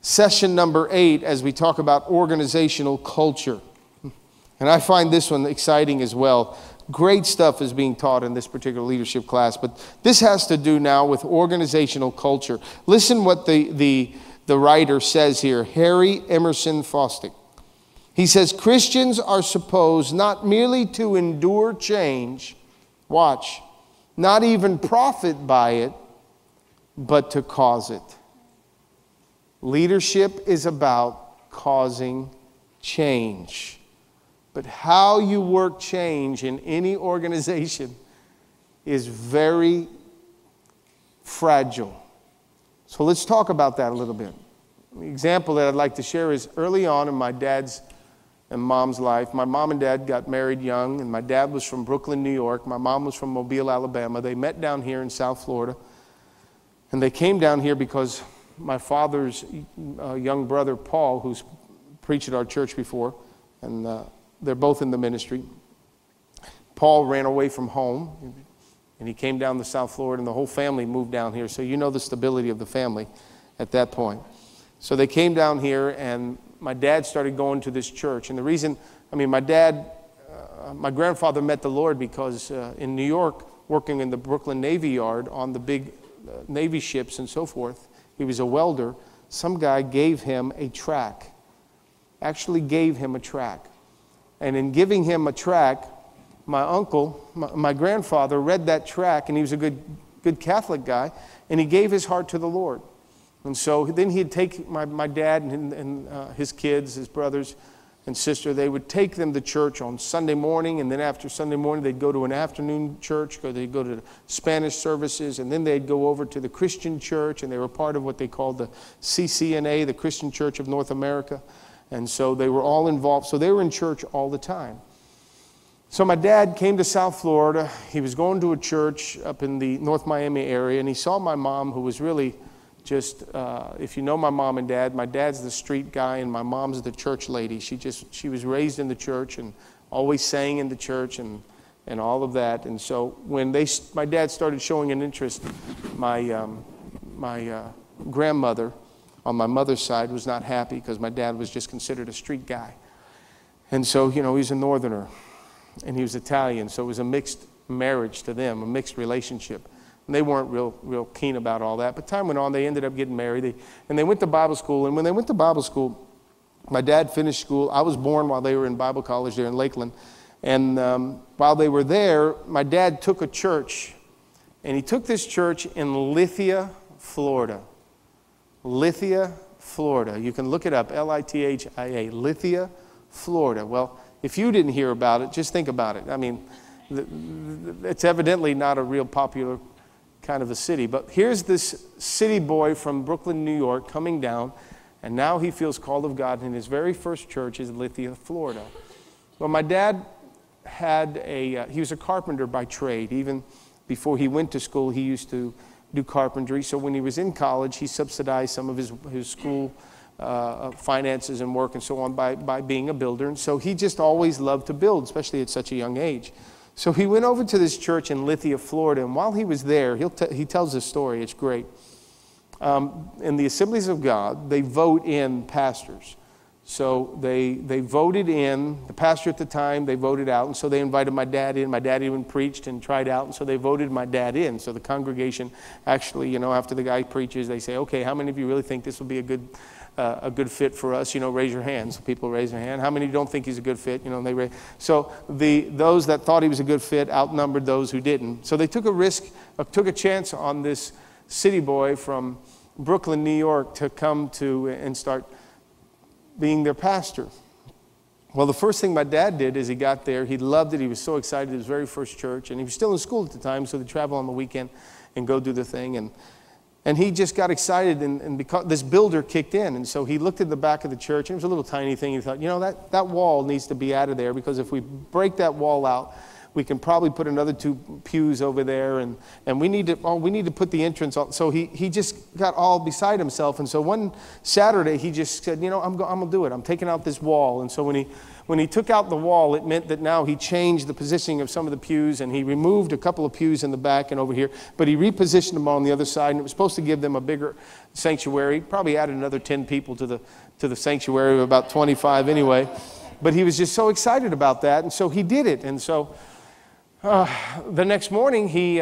session number 8 as we talk about organizational culture. And I find this one exciting as well. Great stuff is being taught in this particular leadership class, but this has to do now with organizational culture. Listen what the writer says here, Harry Emerson Fosdick. He says, Christians are supposed not merely to endure change, watch, not even profit by it, but to cause it. Leadership is about causing change. But how you work change in any organization is very fragile. So let's talk about that a little bit. The example that I'd like to share is early on in my dad's and mom's life. My mom and dad got married young, and my dad was from Brooklyn, New York. My mom was from Mobile, Alabama. They met down here in South Florida. And they came down here because my father's young brother, Paul, who's preached at our church before, and they're both in the ministry. Paul ran away from home, and he came down to South Florida, and the whole family moved down here. So you know the stability of the family at that point. So they came down here, and my dad started going to this church. And the reason, my grandfather met the Lord because in New York, working in the Brooklyn Navy Yard on the big Navy ships and so forth, he was a welder. Some guy gave him a track, actually gave him a track. And in giving him a track, my uncle, my grandfather read that track, and he was a good Catholic guy, and he gave his heart to the Lord. And so then he'd take my dad and his kids, his brothers and sister, they would take them to church on Sunday morning, and then after Sunday morning they'd go to an afternoon church, or they'd go to Spanish services, and then they'd go over to the Christian church, and they were part of what they called the CCNA, the Christian Church of North America. And so they were all involved. So they were in church all the time. So my dad came to South Florida. He was going to a church up in the North Miami area, and he saw my mom, who was really just, if you know my mom and dad, my dad's the street guy and my mom's the church lady. She was raised in the church and always sang in the church and all of that. And so when my dad started showing an interest, my grandmother on my mother's side was not happy because my dad was just considered a street guy. And so, he's a northerner and he was Italian. So it was a mixed marriage to them, a mixed relationship. And they weren't real keen about all that. But time went on. They ended up getting married. And they went to Bible school. And when they went to Bible school, my dad finished school. I was born while they were in Bible college there in Lakeland. And while they were there, my dad took a church. And he took this church in Lithia, Florida. Lithia, Florida. You can look it up, Lithia, Lithia, Florida. Well, if you didn't hear about it, just think about it. It's evidently not a real popular kind of a city. But here's this city boy from Brooklyn, New York, coming down, and now he feels called of God, and his very first church is Lithia, Florida. Well, my dad he was a carpenter by trade. Even before he went to school, he used to do carpentry. So when he was in college, he subsidized some of his school finances and work and so on by being a builder. And so he just always loved to build, especially at such a young age. So he went over to this church in Lithia, Florida, and while he was there, he tells this story. It's great. In the Assemblies of God, they vote in pastors. So they voted in, the pastor at the time, they voted out, and so they invited my dad in. My dad even preached and tried out, and so they voted my dad in. So the congregation actually, after the guy preaches, they say, okay, how many of you really think this will be a good fit for us? Raise your hands. People raise their hand. How many don't think he's a good fit? They raise. So those that thought he was a good fit outnumbered those who didn't. So they took a risk, took a chance on this city boy from Brooklyn, New York, to come to and start being their pastor. Well, the first thing my dad did is he got there. He loved it. He was so excited. His very first church, and he was still in school at the time, so they travel on the weekend and go do the thing. And he just got excited, and because this builder kicked in, and so he looked at the back of the church, and it was a little tiny thing. He thought, that wall needs to be out of there, because if we break that wall out, we can probably put another 2 pews over there, and we need to put the entrance on. So he just got all beside himself. And so one Saturday he just said, I'm gonna do it. I'm taking out this wall. And so when he took out the wall, it meant that now he changed the positioning of some of the pews, and he removed a couple of pews in the back and over here, but he repositioned them on the other side, and it was supposed to give them a bigger sanctuary. Probably added another 10 people to the sanctuary, about 25 anyway. But he was just so excited about that, and so he did it. And so the next morning he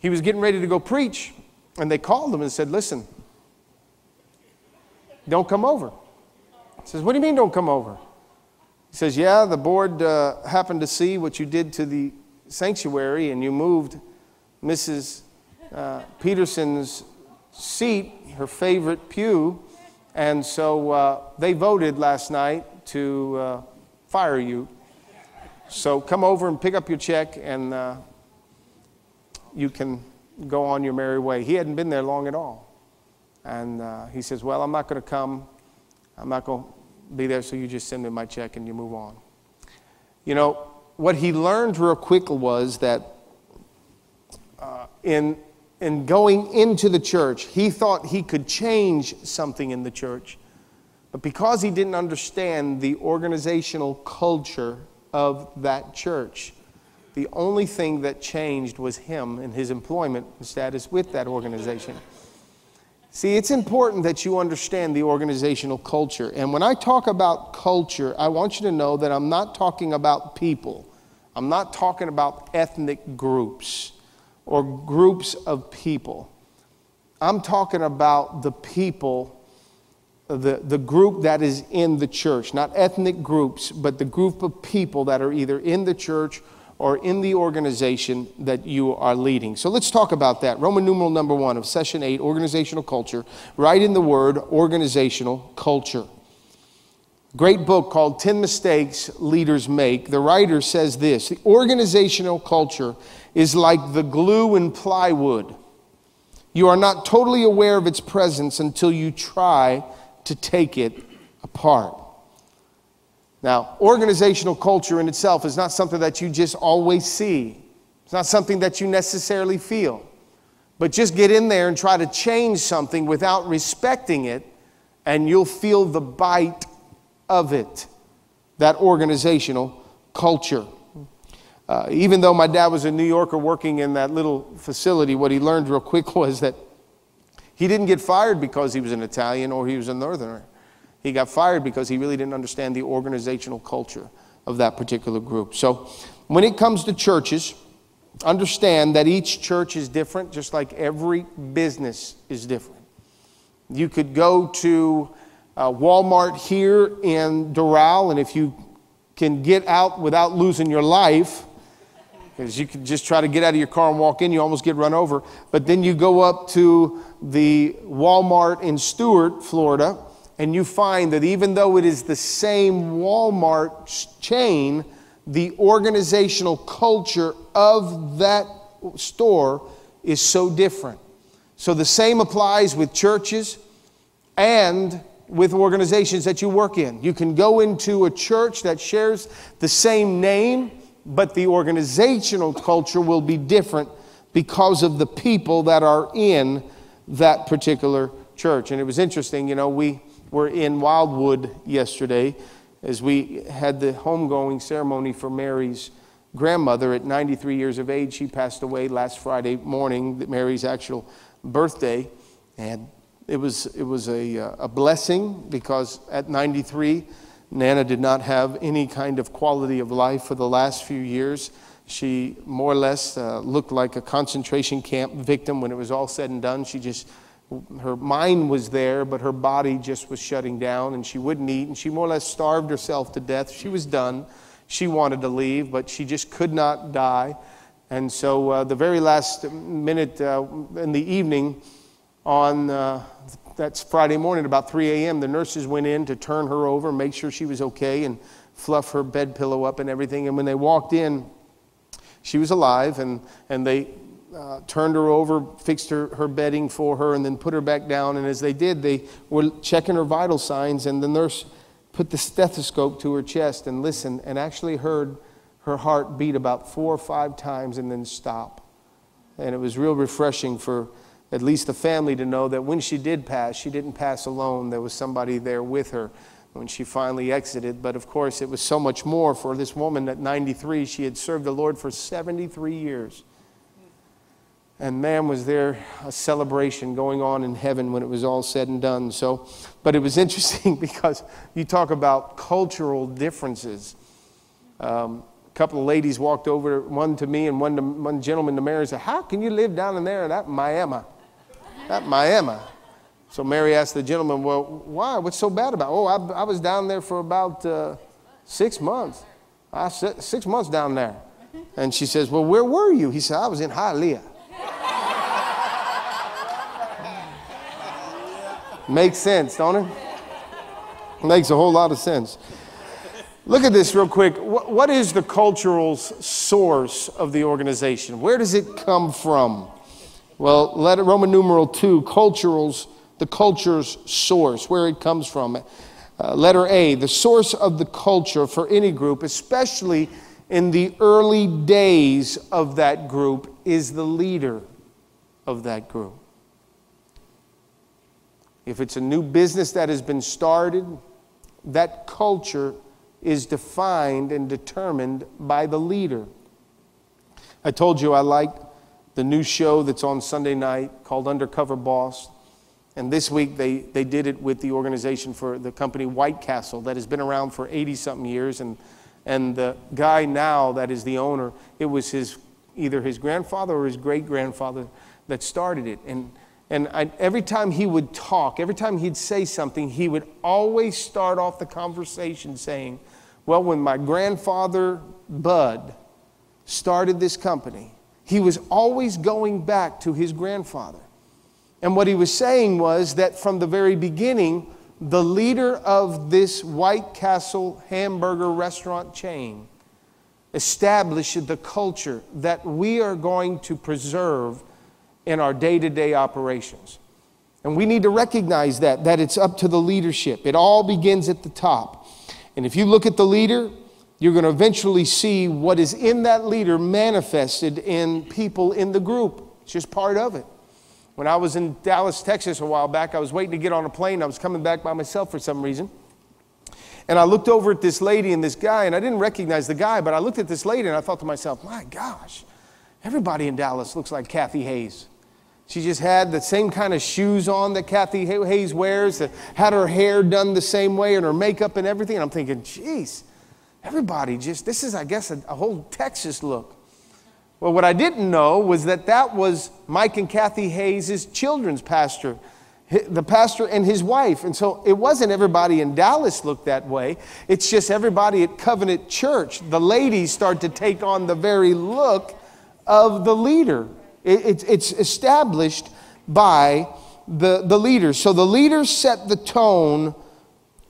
was getting ready to go preach, and they called him and said, listen, don't come over. He says, what do you mean don't come over? He says, yeah, the board happened to see what you did to the sanctuary, and you moved Mrs. Peterson's seat, her favorite pew, and so they voted last night to fire you. So come over and pick up your check, and you can go on your merry way. He hadn't been there long at all. And he says, well, I'm not going to come. I'm not going to be there, so you just send me my check and you move on. What he learned real quick was that in going into the church, he thought he could change something in the church. But because he didn't understand the organizational culture of that church, the only thing that changed was him and his employment status with that organization. See, it's important that you understand the organizational culture. And when I talk about culture, I want you to know that I'm not talking about people. I'm not talking about ethnic groups or groups of people. I'm talking about the people, the group that is in the church. Not ethnic groups, but the group of people that are either in the church or in the organization that you are leading. So let's talk about that. Roman numeral number 1 of session 8, organizational culture. Write in the word organizational culture. Great book called 10 Mistakes Leaders Make. The writer says this: the organizational culture is like the glue in plywood. You are not totally aware of its presence until you try to take it apart. Now, organizational culture in itself is not something that you just always see. It's not something that you necessarily feel. But just get in there and try to change something without respecting it, and you'll feel the bite of it, that organizational culture. Even though my dad was a New Yorker working in that little facility, what he learned real quick was that he didn't get fired because he was an Italian or he was a Northerner. He got fired because he really didn't understand the organizational culture of that particular group. So when it comes to churches, understand that each church is different, just like every business is different. You could go to Walmart here in Doral, and if you can get out without losing your life, because you could just try to get out of your car and walk in, you almost get run over. But then you go up to the Walmart in Stuart, Florida, and you find that even though it is the same Walmart chain, the organizational culture of that store is so different. So the same applies with churches and with organizations that you work in. You can go into a church that shares the same name, but the organizational culture will be different because of the people that are in that particular church. And it was interesting, we were in Wildwood yesterday as we had the homegoing ceremony for Mary's grandmother at 93 years of age. She passed away last Friday morning, Mary's actual birthday. And it was a blessing because at 93, Nana did not have any kind of quality of life for the last few years. She more or less looked like a concentration camp victim when it was all said and done. Her mind was there, but her body just was shutting down, and she wouldn't eat, and she more or less starved herself to death. She was done. She wanted to leave, but she just could not die. And so the very last minute in the evening on that's Friday morning, about 3 a.m., the nurses went in to turn her over, make sure she was okay, and fluff her bed pillow up and everything. And when they walked in, she was alive, and they turned her over, fixed her bedding for her, and then put her back down. And as they did, they were checking her vital signs, and the nurse put the stethoscope to her chest and listened and actually heard her heart beat about 4 or 5 times and then stop. And it was real refreshing for at least the family to know that when she did pass, she didn't pass alone. There was somebody there with her when she finally exited. But of course, it was so much more for this woman at 93. She had served the Lord for 73 years. And man, was there a celebration going on in heaven when it was all said and done. So, but it was interesting because you talk about cultural differences. A couple of ladies walked over, one to me and one gentleman to Mary, and said, "How can you live down in there in that Miami? That Miami." So Mary asked the gentleman, "Well, why? What's so bad about it?" "Oh, I was down there for about 6 months. 6 months down there." And she says, "Well, where were you?" He said, "I was in Hialeah." Makes sense, don't it? Makes a whole lot of sense. Look at this real quick. What is the cultural source of the organization? Where does it come from? Well, Roman numeral 2, the culture's source, where it comes from. Letter A, the source of the culture for any group, especially in the early days of that group, is the leader of that group. If it's a new business that has been started, that culture is defined and determined by the leader. I told you I like the new show that's on Sunday night called Undercover Boss. And this week they did it with the organization for the company White Castle that has been around for 80-something years. And the guy now that is the owner, it was either his grandfather or his great-grandfather that started it. And every time he would talk, every time he'd say something, he would always start off the conversation saying, "Well, when my grandfather, Bud, started this company," he was always going back to his grandfather. And what he was saying was that from the very beginning, the leader of this White Castle hamburger restaurant chain established the culture that we are going to preserve in our day-to-day operations. And we need to recognize that it's up to the leadership. It all begins at the top. And if you look at the leader, you're going to eventually see what is in that leader manifested in people in the group. It's just part of it. When I was in Dallas, Texas a while back, I was waiting to get on a plane. I was coming back by myself for some reason. And I looked over at this lady and this guy, and I didn't recognize the guy, but I looked at this lady and I thought to myself, my gosh, everybody in Dallas looks like Kathy Hayes. She just had the same kind of shoes on that Kathy Hayes wears, that had her hair done the same way and her makeup and everything. And I'm thinking, geez, everybody this is, I guess, a whole Texas look. Well, what I didn't know was that was Mike and Kathy Hayes' children's pastor, the pastor and his wife. And so it wasn't everybody in Dallas looked that way. It's just everybody at Covenant Church. The ladies start to take on the very look of the leader. It's established by the leaders. So the leaders set the tone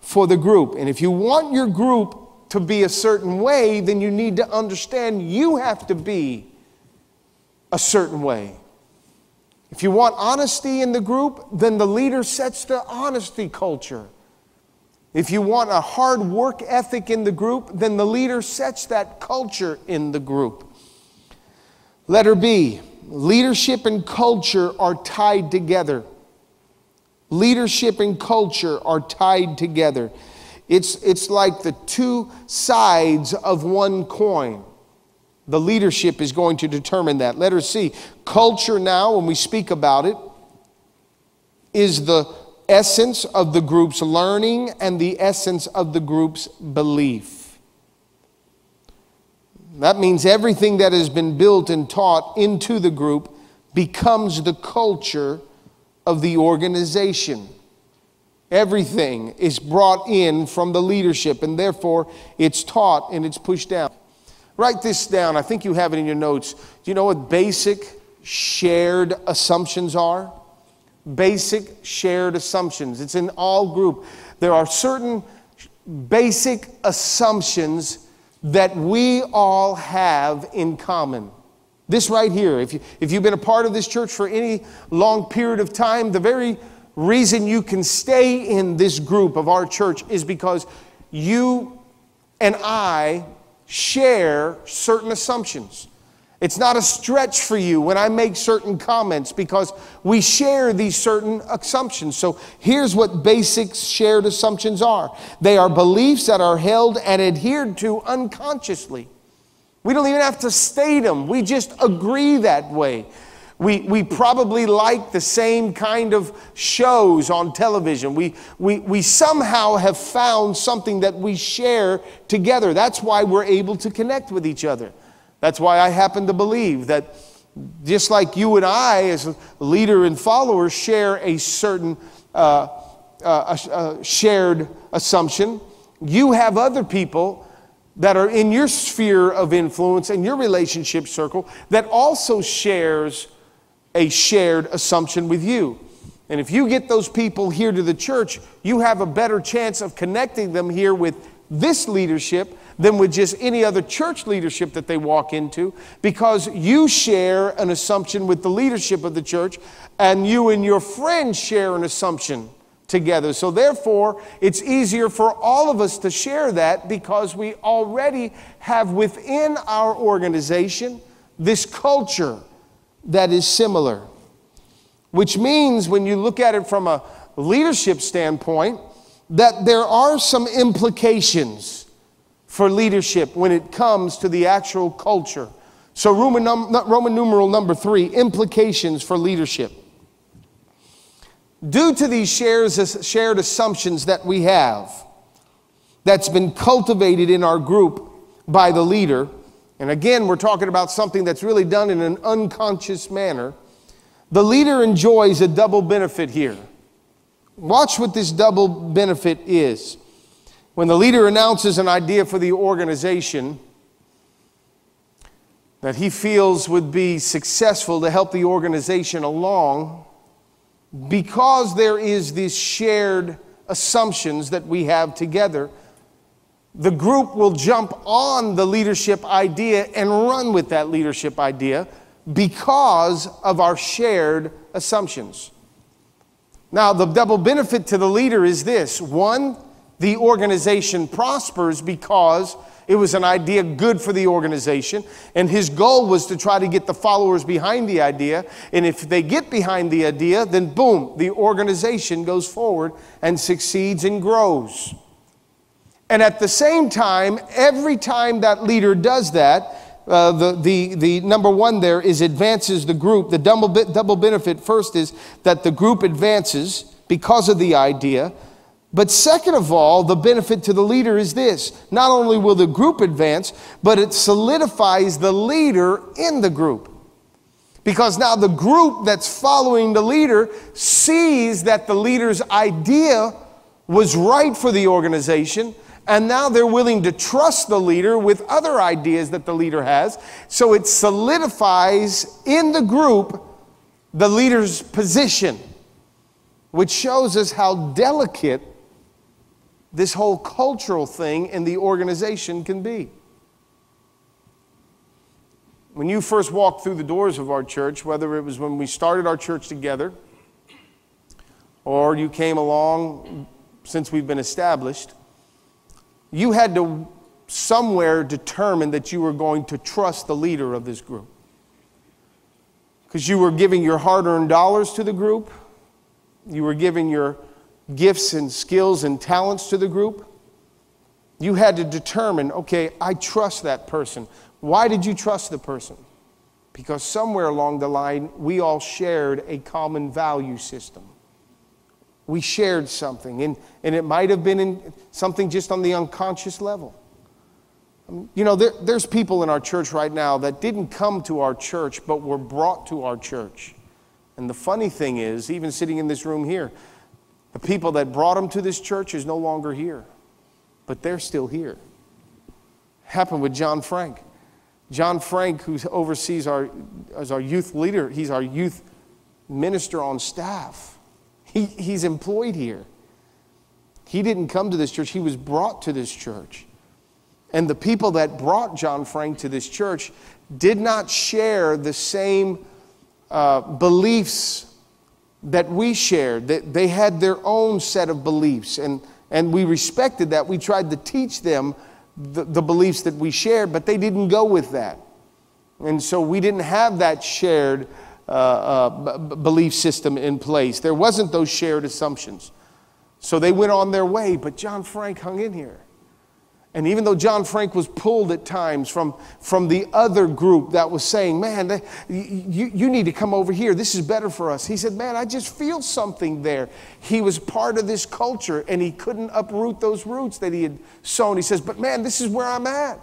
for the group. And if you want your group to be a certain way, then you need to understand you have to be a certain way. If you want honesty in the group, then the leader sets the honesty culture. If you want a hard work ethic in the group, then the leader sets that culture in the group. Letter B. Leadership and culture are tied together. Leadership and culture are tied together. It's like the two sides of one coin. The leadership is going to determine that. Letter C. Culture now, when we speak about it, is the essence of the group's learning and the essence of the group's belief. That means everything that has been built and taught into the group becomes the culture of the organization. Everything is brought in from the leadership, and therefore it's taught and it's pushed down. Write this down. I think you have it in your notes. Do you know what basic shared assumptions are? Basic shared assumptions. It's in all group. There are certain basic assumptions that we all have in common. This right here, if you've been a part of this church for any long period of time, the very reason you can stay in this group of our church is because you and I share certain assumptions. It's not a stretch for you when I make certain comments because we share these certain assumptions. So here's what basic shared assumptions are. They are beliefs that are held and adhered to unconsciously. We don't even have to state them. We just agree that way. We probably like the same kind of shows on television. We somehow have found something that we share together. That's why we're able to connect with each other. That's why I happen to believe that just like you and I as a leader and follower share a certain shared assumption, you have other people that are in your sphere of influence and your relationship circle that also shares a shared assumption with you. And if you get those people here to the church, you have a better chance of connecting them here with this leadership than with just any other church leadership that they walk into, because you share an assumption with the leadership of the church and you and your friends share an assumption together. So therefore, it's easier for all of us to share that because we already have within our organization this culture that is similar. Which means when you look at it from a leadership standpoint, that there are some implications for leadership when it comes to the actual culture. So Roman numeral number 3, implications for leadership. Due to these shared assumptions that we have, that's been cultivated in our group by the leader, and again, we're talking about something that's really done in an unconscious manner, the leader enjoys a double benefit here. Watch what this double benefit is. When the leader announces an idea for the organization that he feels would be successful to help the organization along, because there is these shared assumptions that we have together, the group will jump on the leadership idea and run with that leadership idea because of our shared assumptions. Now, the double benefit to the leader is this. One, the organization prospers because it was an idea good for the organization, and his goal was to try to get the followers behind the idea. And if they get behind the idea, then boom, the organization goes forward and succeeds and grows. And at the same time, every time that leader does that, the number one there is advances the group. The double benefit first is that the group advances because of the idea. But second of all, the benefit to the leader is this. Not only will the group advance, but it solidifies the leader in the group. Because now the group that's following the leader sees that the leader's idea was right for the organization, and now they're willing to trust the leader with other ideas that the leader has. So it solidifies in the group the leader's position, which shows us how delicate this whole cultural thing in the organization can be. When you first walked through the doors of our church, whether it was when we started our church together or you came along since we've been established, you had to somewhere determine that you were going to trust the leader of this group. Because you were giving your hard-earned dollars to the group. You were giving your gifts and skills and talents to the group. You had to determine, okay, I trust that person. Why did you trust the person? Because somewhere along the line, we all shared a common value system. We shared something, and it might have been in something just on the unconscious level. You know, there's people in our church right now that didn't come to our church, but were brought to our church. And the funny thing is, even sitting in this room here, the people that brought them to this church is no longer here, but they're still here. Happened with John Frank. John Frank, who oversees as our youth leader, he's our youth minister on staff. He's employed here. He didn't come to this church. He was brought to this church. And the people that brought John Frank to this church did not share the same beliefs that we shared. They had their own set of beliefs, and we respected that. We tried to teach them the beliefs that we shared, but they didn't go with that. And so we didn't have that shared belief system in place. There wasn't those shared assumptions. So they went on their way, but John Frank hung in here. And even though John Frank was pulled at times from the other group that was saying, man, you need to come over here. This is better for us. He said, man, I just feel something there. He was part of this culture, and he couldn't uproot those roots that he had sown. He says, but man, this is where I'm at.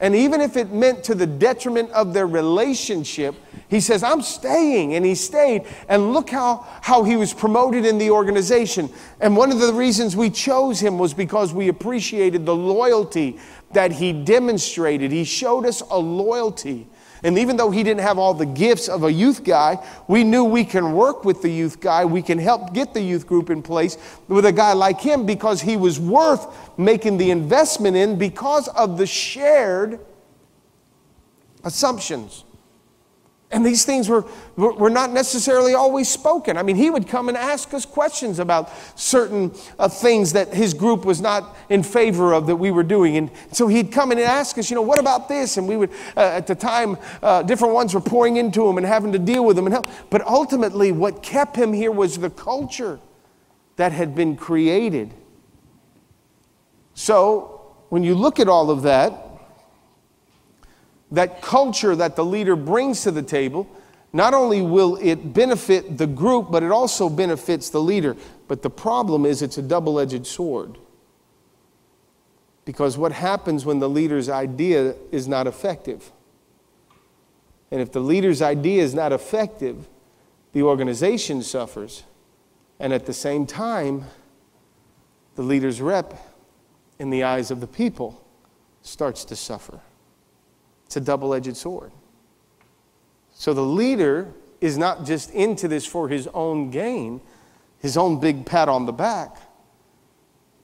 And even if it meant to the detriment of their relationship, he says, I'm staying. And he stayed. And look how he was promoted in the organization. And one of the reasons we chose him was because we appreciated the loyalty that he demonstrated. He showed us a loyalty. And even though he didn't have all the gifts of a youth guy, we knew we can work with the youth guy. We can help get the youth group in place with a guy like him because he was worth making the investment in because of the shared assumptions. And these things were not necessarily always spoken. I mean, he would come and ask us questions about certain things that his group was not in favor of that we were doing. And so he'd come in and ask us, what about this? And we would, at the time, different ones were pouring into him and having to deal with him and help. But ultimately, what kept him here was the culture that had been created. So when you look at all of that culture that the leader brings to the table, not only will it benefit the group, but it also benefits the leader. But the problem is it's a double-edged sword. Because what happens when the leader's idea is not effective? And if the leader's idea is not effective, the organization suffers. And at the same time, the leader's rep in the eyes of the people starts to suffer. It's a double-edged sword. So the leader is not just into this for his own gain, his own big pat on the back.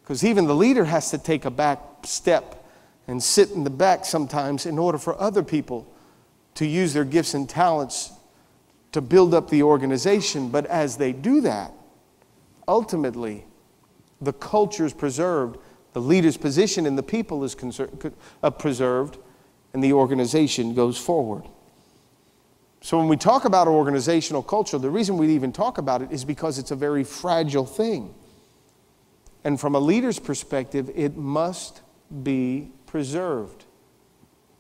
Because even the leader has to take a back step and sit in the back sometimes in order for other people to use their gifts and talents to build up the organization. But as they do that, ultimately, the culture is preserved, the leader's position in the people is preserved, and the organization goes forward. So when we talk about organizational culture, the reason we even talk about it is because it's a very fragile thing. And from a leader's perspective, it must be preserved.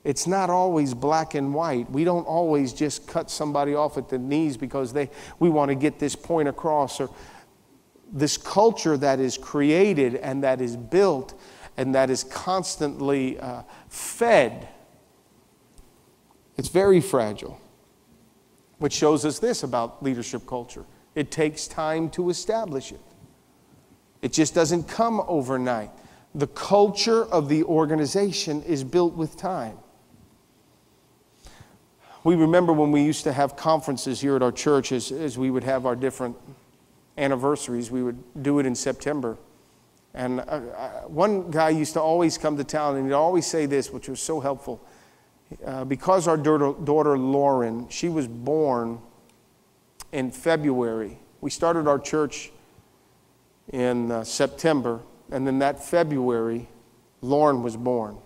It's not always black and white. We don't always just cut somebody off at the knees because we want to get this point across. Or this culture that is created and that is built and that is constantly fed, it's very fragile. Which shows us this about leadership culture. It takes time to establish it. It just doesn't come overnight. The culture of the organization is built with time. We remember when we used to have conferences here at our church, as we would have our different anniversaries, we would do it in September. And one guy used to always come to town and he'd always say this, which was so helpful. Because our daughter Lauren, she was born in February. We started our church in September, and then that February, Lauren was born.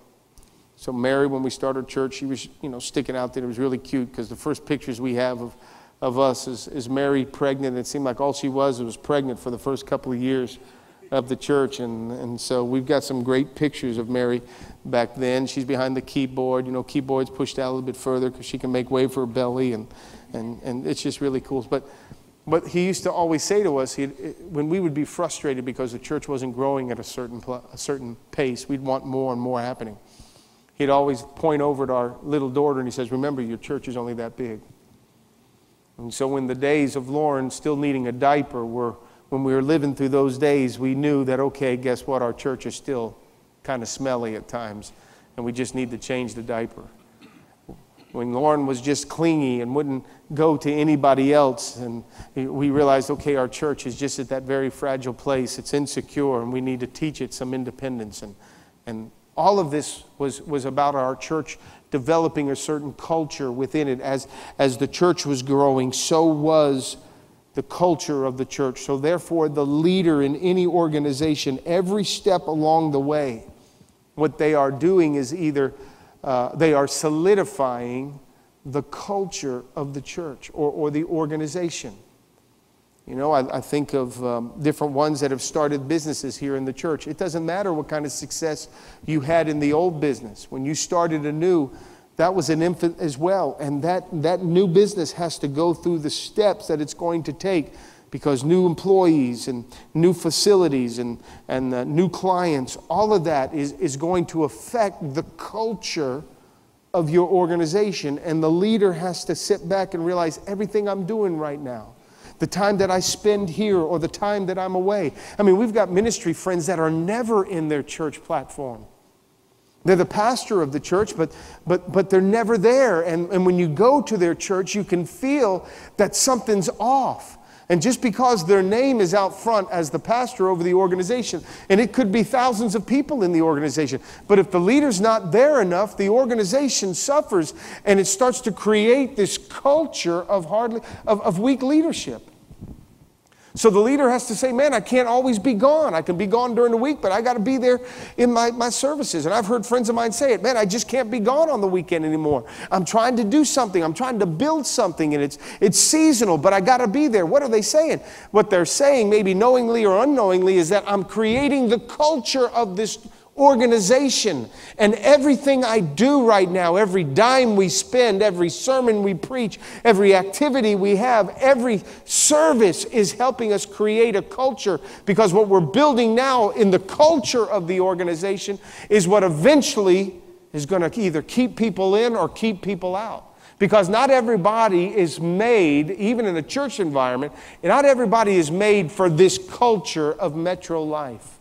So Mary, when we started church, she was sticking out there. It was really cute because the first pictures we have of us is Mary pregnant. It seemed like all she was pregnant for the first couple of years of the church, and so we've got some great pictures of Mary back then. She's behind the keyboard. Keyboard's pushed out a little bit further because she can make way for her belly, and it's just really cool. But he used to always say to us, when we would be frustrated because the church wasn't growing at a certain pace, we'd want more and more happening. He'd always point over at our little daughter and he says, remember, your church is only that big. And so in the days of Lauren still needing a diaper, when we were living through those days, we knew that, okay, guess what? Our church is still kind of smelly at times, and we just need to change the diaper. When Lauren was just clingy and wouldn't go to anybody else, and we realized, okay, our church is just at that very fragile place. It's insecure, and we need to teach it some independence. And all of this was about our church developing a certain culture within it. As the church was growing, so was the culture of the church. So therefore, the leader in any organization, every step along the way, What they are doing is either they are solidifying the culture of the church or the organization. You know, I think of different ones that have started businesses here in the church. It doesn't matter what kind of success you had in the old business. When you started anew, that was an infant as well. And that new business has to go through the steps that it's going to take, because new employees and new facilities and new clients, all of that is going to affect the culture of your organization. And the leader has to sit back and realize everything I'm doing right now, the time that I spend here or the time that I'm away. I mean, we've got ministry friends that are never in their church platform. They're the pastor of the church, but they're never there. And when you go to their church, you can feel that something's off. And just because their name is out front as the pastor over the organization, and it could be thousands of people in the organization, but if the leader's not there enough, the organization suffers, and it starts to create this culture of weak leadership. So the leader has to say, man, I can't always be gone. I can be gone during the week, but I got to be there in my services. And I've heard friends of mine say it, man, I just can't be gone on the weekend anymore. I'm trying to do something. I'm trying to build something, and it's seasonal, but I got to be there. What are they saying? What they're saying, maybe knowingly or unknowingly, is that I'm creating the culture of this organization, and everything I do right now, every dime we spend, every sermon we preach, every activity we have, every service is helping us create a culture, because what we're building now in the culture of the organization is what eventually is going to either keep people in or keep people out. Because not everybody is made, even in a church environment, not everybody is made for this culture of metro life.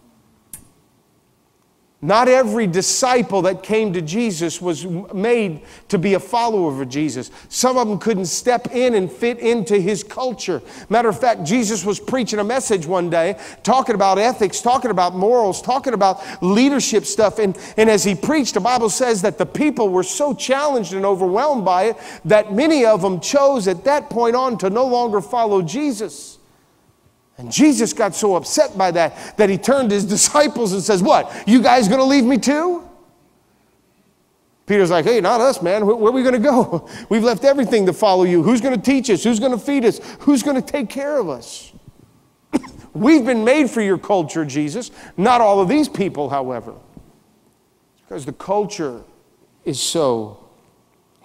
Not every disciple that came to Jesus was made to be a follower of Jesus. Some of them couldn't step in and fit into his culture. Matter of fact, Jesus was preaching a message one day, talking about ethics, talking about morals, talking about leadership stuff. And as he preached, the Bible says that the people were so challenged and overwhelmed by it that many of them chose at that point on to no longer follow Jesus. And Jesus got so upset by that he turned to his disciples and says, what, you guys going to leave me too? Peter's like, hey, not us, man. Where are we going to go? We've left everything to follow you. Who's going to teach us? Who's going to feed us? Who's going to take care of us? We've been made for your culture, Jesus. Not all of these people, however. Because the culture is so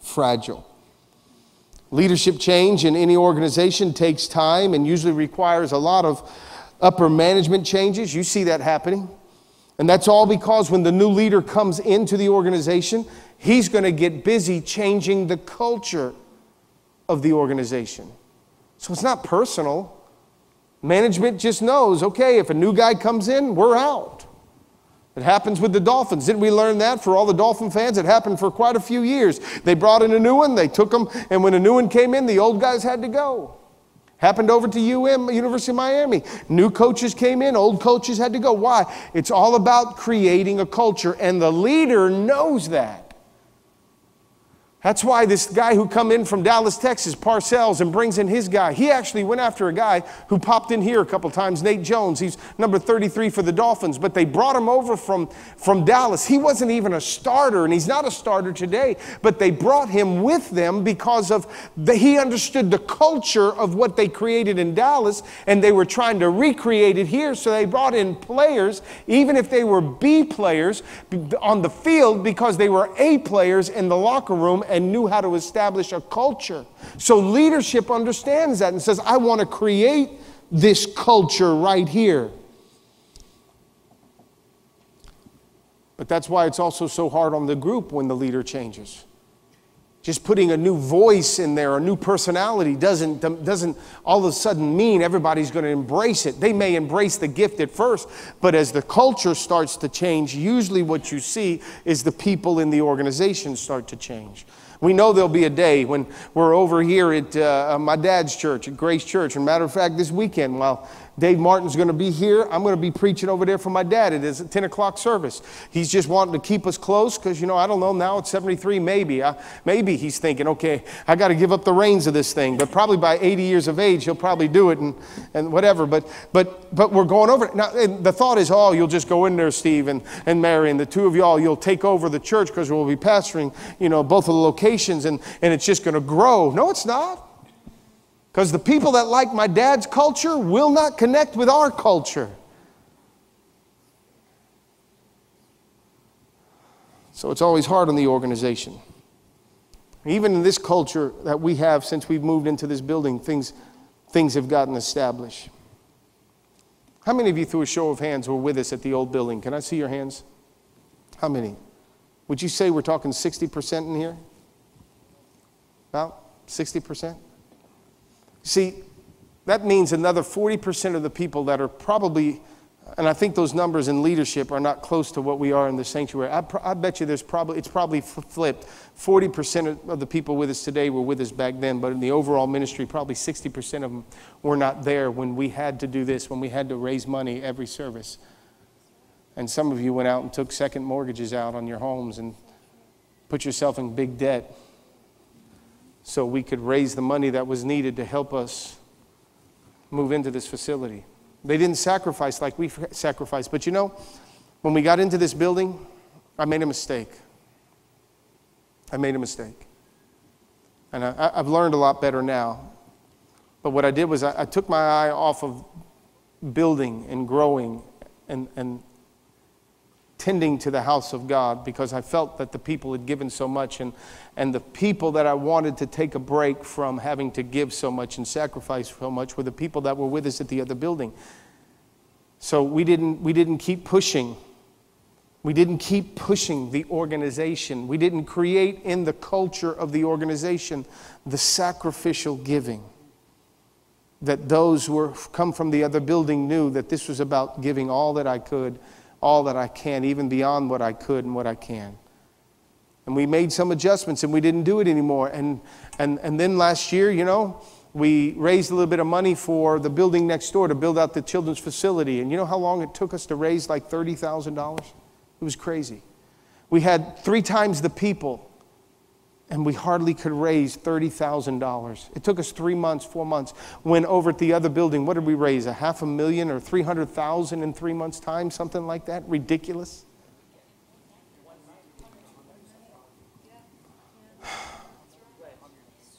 fragile. Leadership change in any organization takes time and usually requires a lot of upper management changes. You see that happening. And that's all because when the new leader comes into the organization, he's going to get busy changing the culture of the organization. So it's not personal. Management just knows, okay, if a new guy comes in, we're out. It happens with the Dolphins. Didn't we learn that for all the Dolphin fans? It happened for quite a few years. They brought in a new one, they took them, and when a new one came in, the old guys had to go. Happened over to University of Miami. New coaches came in, old coaches had to go. Why? It's all about creating a culture, and the leader knows that. That's why this guy who come in from Dallas, Texas, Parcells, and brings in his guy. He actually went after a guy who popped in here a couple times, Nate Jones. He's number 33 for the Dolphins, but they brought him over from Dallas. He wasn't even a starter, and he's not a starter today, but they brought him with them because he understood the culture of what they created in Dallas, and they were trying to recreate it here, so they brought in players, even if they were B players on the field, because they were A players in the locker room and knew how to establish a culture. So leadership understands that and says, I want to create this culture right here. But that's why it's also so hard on the group when the leader changes. Just putting a new voice in there, a new personality doesn't all of a sudden mean everybody's going to embrace it. They may embrace the gift at first, but as the culture starts to change, usually what you see is the people in the organization start to change. We know there'll be a day when we're over here at my dad's church, at Grace Church. As a matter of fact, this weekend, while Dave Martin's going to be here, I'm going to be preaching over there for my dad. It is a 10 o'clock service. He's just wanting to keep us close because, I don't know, now at 73, maybe. Maybe he's thinking, okay, I got to give up the reins of this thing. But probably by 80 years of age, he'll probably do it and whatever. But we're going over it. Now, the thought is, you'll just go in there, Steve and Mary, and the two of y'all, you'll take over the church because we'll be pastoring, both of the locations, and it's just going to grow. No, it's not. Because the people that like my dad's culture will not connect with our culture. So it's always hard on the organization. Even in this culture that we have since we've moved into this building, things have gotten established. How many of you, through a show of hands, were with us at the old building? Can I see your hands? How many? Would you say we're talking 60% in here? About 60%? See, that means another 40% of the people that are probably, and I think those numbers in leadership are not close to what we are in the sanctuary. I bet you it's probably flipped. 40% of the people with us today were with us back then, but in the overall ministry, probably 60% of them were not there when we had to do this, when we had to raise money every service. And some of you went out and took second mortgages out on your homes and put yourself in big debt so we could raise the money that was needed to help us move into this facility. They didn't sacrifice like we sacrificed. But when we got into this building, I made a mistake. And I've learned a lot better now. But what I did was I took my eye off of building and growing and tending to the house of God, because I felt that the people had given so much, and the people that I wanted to take a break from having to give so much and sacrifice so much were the people that were with us at the other building. So we didn't keep pushing. We didn't keep pushing the organization. We didn't create in the culture of the organization the sacrificial giving that those who were come from the other building knew, that this was about giving all that I could, all that I can, even beyond what I could and what I can. And we made some adjustments and we didn't do it anymore. And then last year, we raised a little bit of money for the building next door to build out the children's facility. And you know how long it took us to raise like $30,000? It was crazy. We had 3 times the people and we hardly could raise $30,000. It took us 3 months, 4 months. When over at the other building, what did we raise? $500,000 or $300,000 in 3 months' time? Something like that? Ridiculous.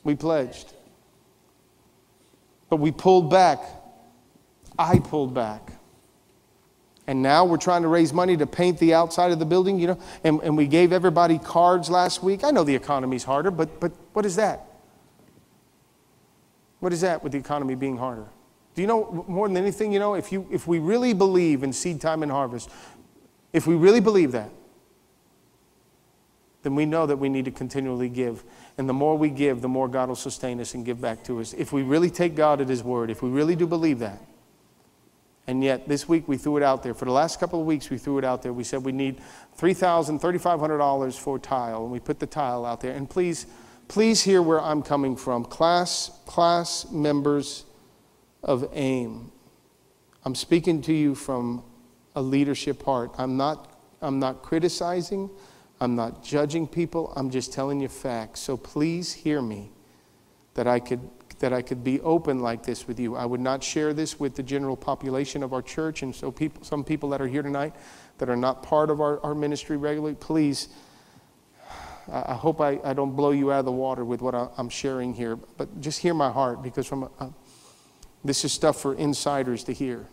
We pledged. But we pulled back. I pulled back. And now we're trying to raise money to paint the outside of the building, and we gave everybody cards last week. I know the economy's harder, but what is that? What is that with the economy being harder? Do you know, more than anything, if we really believe in seed time and harvest, if we really believe that, then we know that we need to continually give. And the more we give, the more God will sustain us and give back to us. If we really take God at His word, if we really do believe that. And yet this week we threw it out there. For the last couple of weeks we threw it out there. We said we need $3,500 for tile. And we put the tile out there. And please hear where I'm coming from. Class members of AIM. I'm speaking to you from a leadership heart. I'm not criticizing. I'm not judging people. I'm just telling you facts. So please hear me, that I could be open like this with you. I would not share this with the general population of our church. And so some people that are here tonight that are not part of our ministry regularly, please, I hope I don't blow you out of the water with what I'm sharing here. But just hear my heart, because this is stuff for insiders to hear.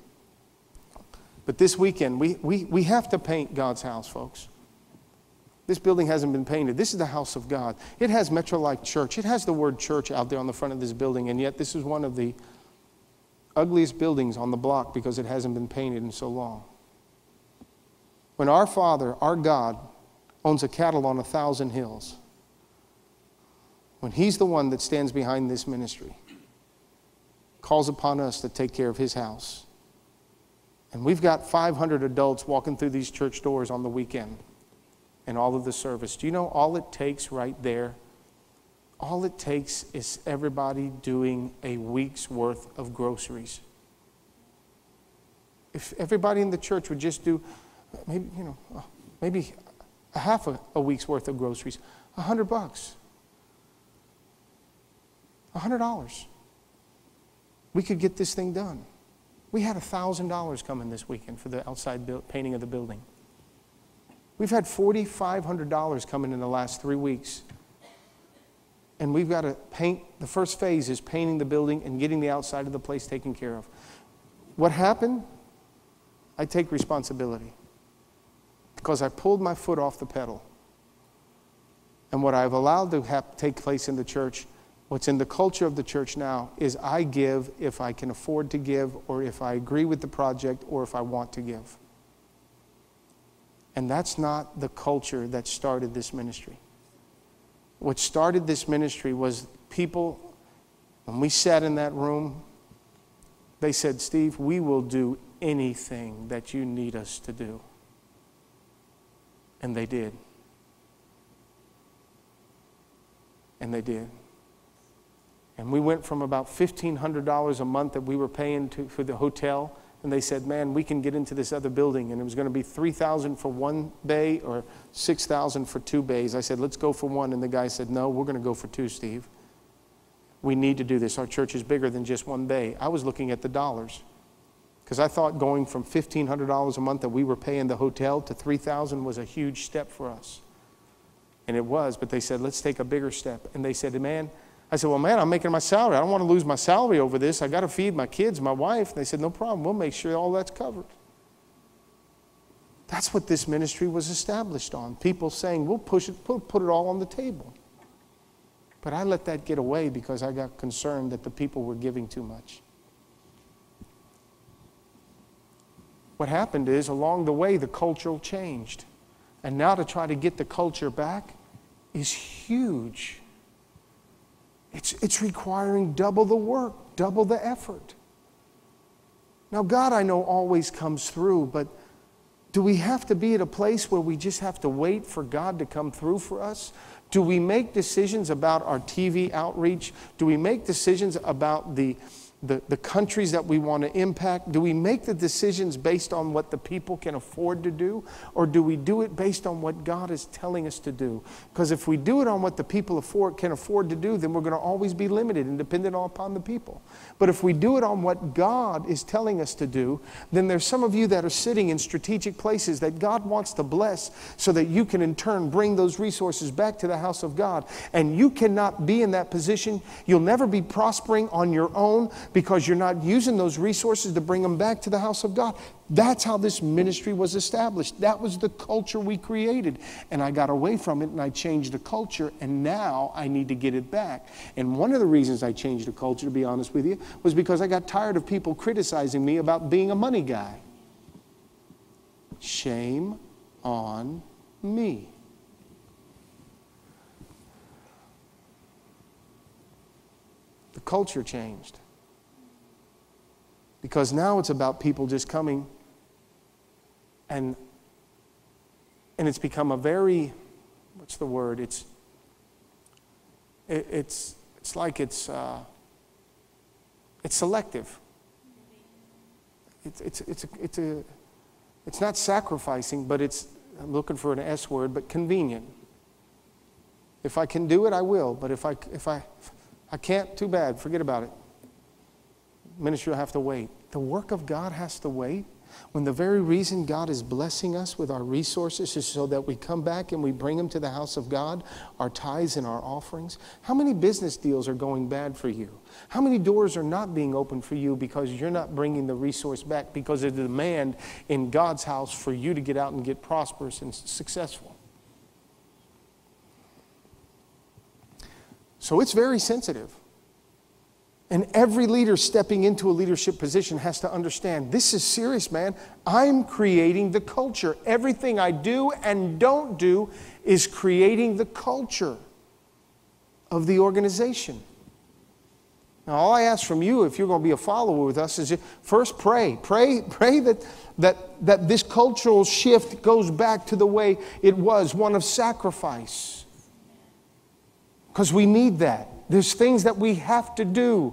But this weekend, we have to paint God's house, folks. This building hasn't been painted. This is the house of God. It has Metro Life Church. It has the word church out there on the front of this building, and yet this is one of the ugliest buildings on the block because it hasn't been painted in so long. When our Father, our God, owns a cattle on 1,000 hills, when He's the one that stands behind this ministry, calls upon us to take care of His house, and we've got 500 adults walking through these church doors on the weekend, and all of the service. Do you know all it takes right there All it takes is everybody doing a week's worth of groceries. If everybody in the church would just do maybe a half a week's worth of groceries, $100, $100. We could get this thing done. We had $1,000 coming this weekend for the outside painting of the building. We've had $4,500 coming in the last 3 weeks. And we've got to paint. The first phase is painting the building and getting the outside of the place taken care of. What happened? I take responsibility. Because I pulled my foot off the pedal. And what I've allowed to take place in the church, what's in the culture of the church now, is I give if I can afford to give, or if I agree with the project, or if I want to give. And that's not the culture that started this ministry. What started this ministry was people, when we sat in that room, they said, Steve, we will do anything that you need us to do. And they did. And they did. And we went from about $1,500 a month that we were paying for the hotel, and they said, man, we can get into this other building, and it was going to be $3,000 for one bay or $6,000 for 2 bays. I said, let's go for one, and the guy said, no, we're going to go for 2, Steve. We need to do this. Our church is bigger than just 1 bay. I was looking at the dollars, because I thought going from $1,500 a month that we were paying the hotel to $3,000 was a huge step for us. And it was, but they said, let's take a bigger step. And they said, man, I said, well, man, I'm making my salary. I don't want to lose my salary over this. I got to feed my kids, my wife. And they said, no problem. We'll make sure all that's covered. That's what this ministry was established on. People saying, we'll push it, put it all on the table. But I let that get away because I got concerned that the people were giving too much. What happened is, along the way, the culture changed. And now to try to get the culture back is huge. It's requiring double the work, double the effort. Now, God, I know, always comes through, but do we have to be at a place where we just have to wait for God to come through for us? Do we make decisions about our TV outreach? Do we make decisions about the countries that we want to impact? Do we make the decisions based on what the people can afford to do? Or do we do it based on what God is telling us to do? Because if we do it on what the people can afford to do, then we're going to always be limited and dependent upon the people. But if we do it on what God is telling us to do, then there's some of you that are sitting in strategic places that God wants to bless so that you can in turn bring those resources back to the house of God. And you cannot be in that position. You'll never be prospering on your own, because you're not using those resources to bring them back to the house of God. That's how this ministry was established. That was the culture we created. And I got away from it and I changed the culture, and now I need to get it back. And one of the reasons I changed the culture, to be honest with you, was because I got tired of people criticizing me about being a money guy. Shame on me. The culture changed. Because now it's about people just coming, and it's become a very, what's the word? It's like it's selective. It's not sacrificing, but I'm looking for an S word, but convenient. If I can do it, I will. But if I can't, too bad. Forget about it. Ministry will have to wait. The work of God has to wait. When the very reason God is blessing us with our resources is so that we come back and we bring them to the house of God, our tithes and our offerings. How many business deals are going bad for you? How many doors are not being opened for you because you're not bringing the resource back, because of the demand in God's house for you to get out and get prosperous and successful? So it's very sensitive. And every leader stepping into a leadership position has to understand, this is serious, man. I'm creating the culture. Everything I do and don't do is creating the culture of the organization. Now, all I ask from you, if you're going to be a follower with us, is first pray. Pray that this cultural shift goes back to the way it was, one of sacrifice. because we need that. There's things that we have to do.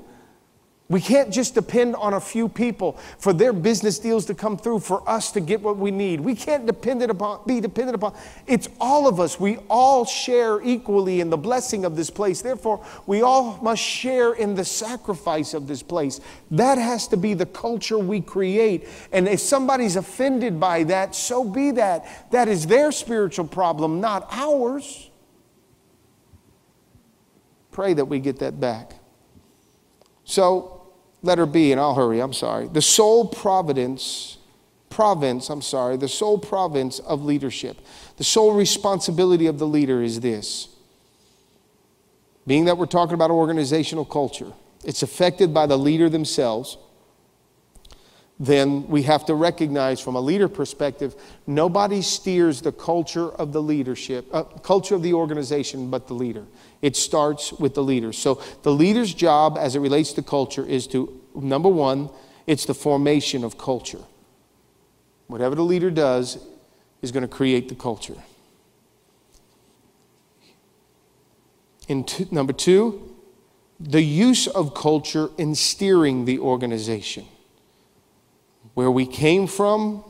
We can't just depend on a few people for their business deals to come through for us to get what we need. We can't be dependent upon. It's all of us. We all share equally in the blessing of this place. Therefore, we all must share in the sacrifice of this place. That has to be the culture we create. And if somebody's offended by that, so be that. That is their spiritual problem, not ours. Pray that we get that back. So, letter B, and I'll hurry, the sole province of leadership. The sole responsibility of the leader is this. Being that we're talking about organizational culture, it's affected by the leader themselves, then we have to recognize from a leader perspective, nobody steers the culture of the leadership, culture of the organization but the leader. It starts with the leader. So the leader's job as it relates to culture is to, number one, it's the formation of culture. Whatever the leader does is going to create the culture. Number two, the use of culture in steering the organization. Where we came from,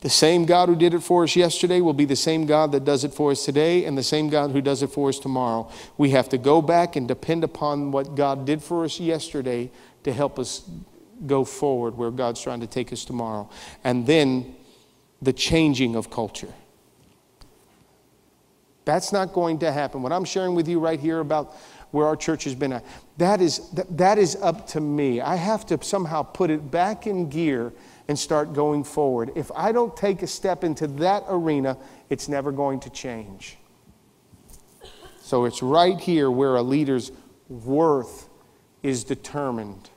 the same God who did it for us yesterday will be the same God that does it for us today and the same God who does it for us tomorrow. We have to go back and depend upon what God did for us yesterday to help us go forward where God's trying to take us tomorrow. And then the changing of culture. That's not going to happen. What I'm sharing with you right here about where our church has been at, that is up to me. I have to somehow put it back in gear and start going forward. If I don't take a step into that arena, it's never going to change. So it's right here where a leader's worth is determined.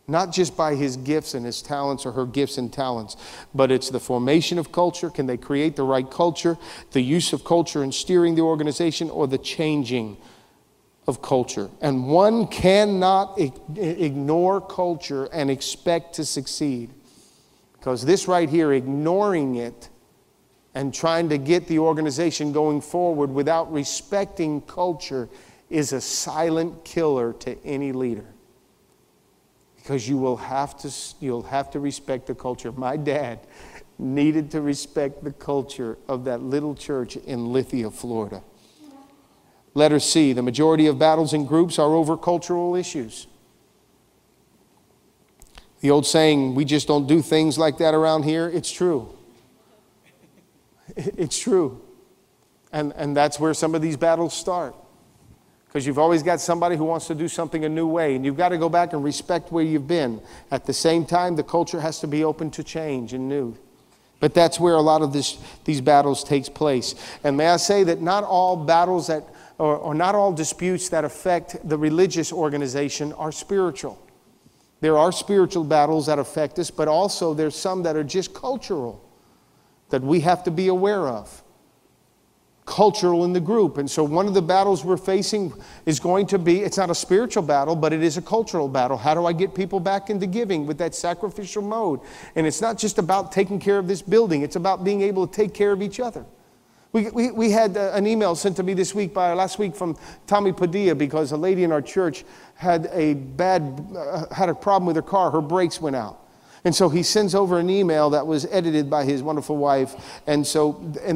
Not just by his gifts and his talents or her gifts and talents, but it's the formation of culture. Can they create the right culture? The use of culture in steering the organization, or the changing of culture. And one cannot ignore culture and expect to succeed. Because this right here, ignoring it and trying to get the organization going forward without respecting culture, is a silent killer to any leader. Because you'll have to respect the culture. My dad needed to respect the culture of that little church in Lithia, Florida. Letter C, the majority of battles in groups are over cultural issues. The old saying, we just don't do things like that around here, it's true. It's true. And that's where some of these battles start. Because you've always got somebody who wants to do something a new way, and you've got to go back and respect where you've been. At the same time, the culture has to be open to change and new. But that's where a lot of these battles takes place. And may I say that not all battles or not all disputes that affect the religious organization are spiritual. There are spiritual battles that affect us, but also there's some that are just cultural that we have to be aware of. Cultural in the group. And so one of the battles we're facing is going to be, it's not a spiritual battle, but it is a cultural battle. How do I get people back into giving with that sacrificial mode? And it's not just about taking care of this building. It's about being able to take care of each other. We had an email sent to me last week from Tommy Padilla, because a lady in our church had a problem with her car. Her brakes went out. And so he sends over an email that was edited by his wonderful wife. And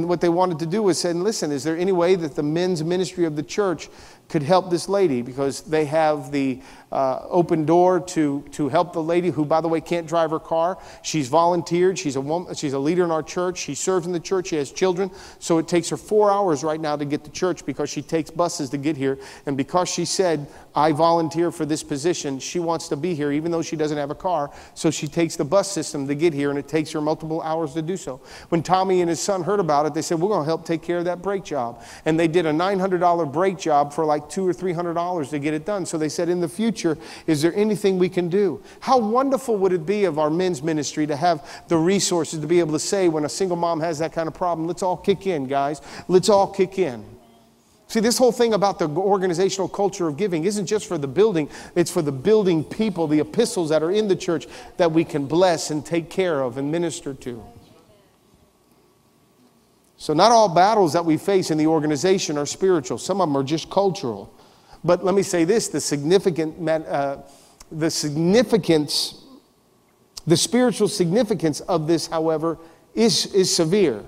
what they wanted to do was say, listen, is there any way that the men's ministry of the church could help this lady? Because they have the open door to help the lady who, by the way, can't drive her car. She's volunteered. She's a woman. She's a leader in our church. She serves in the church. She has children. So it takes her 4 hours right now to get to church, because she takes buses to get here. And because she said, I volunteer for this position, she wants to be here even though she doesn't have a car. So she takes the bus system to get here, and it takes her multiple hours to do so. When Tommy and his son heard about it, they said, we're going to help take care of that brake job. And they did a $900 brake job for like $200 or $300 to get it done. So they said, in the future, is there anything we can do? How wonderful would it be of our men's ministry to have the resources to be able to say, when a single mom has that kind of problem, let's all kick in, guys. Let's all kick in. See, this whole thing about the organizational culture of giving isn't just for the building. It's for the building people, the epistles that are in the church that we can bless and take care of and minister to. So not all battles that we face in the organization are spiritual. Some of them are just cultural. But let me say this, the spiritual significance of this, however, is severe.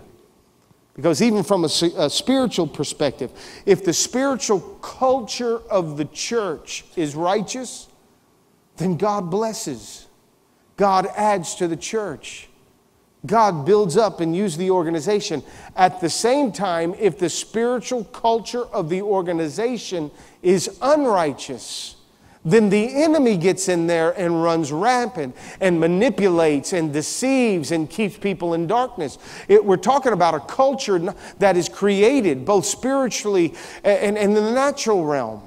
Because even from a spiritual perspective, if the spiritual culture of the church is righteous, then God blesses. God adds to the church. God builds up and uses the organization. At the same time, if the spiritual culture of the organization is unrighteous, then the enemy gets in there and runs rampant and manipulates and deceives and keeps people in darkness. We're talking about a culture that is created both spiritually and in the natural realm.